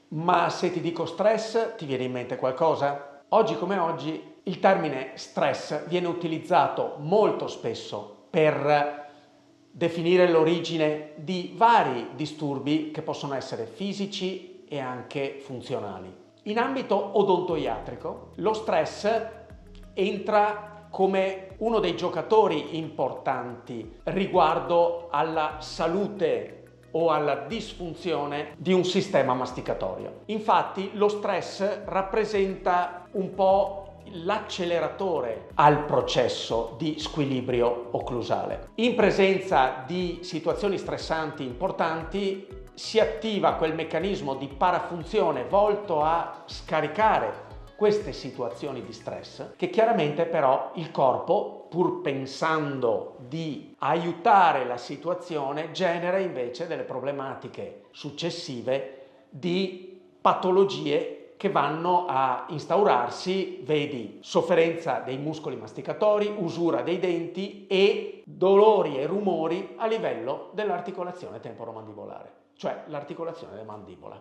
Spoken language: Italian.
Ma se ti dico stress, ti viene in mente qualcosa? Oggi come oggi il termine stress viene utilizzato molto spesso per definire l'origine di vari disturbi che possono essere fisici e anche funzionali. In ambito odontoiatrico, lo stress entra come uno dei giocatori importanti riguardo alla salute o alla disfunzione di un sistema masticatorio. Infatti lo stress rappresenta un po' l'acceleratore al processo di squilibrio occlusale. In presenza di situazioni stressanti importanti si attiva quel meccanismo di parafunzione volto a scaricare queste situazioni di stress che chiaramente però il corpo, pur pensando di aiutare la situazione, genera invece delle problematiche successive di patologie che vanno a instaurarsi, vedi sofferenza dei muscoli masticatori, usura dei denti e dolori e rumori a livello dell'articolazione temporomandibolare, cioè l'articolazione della mandibola.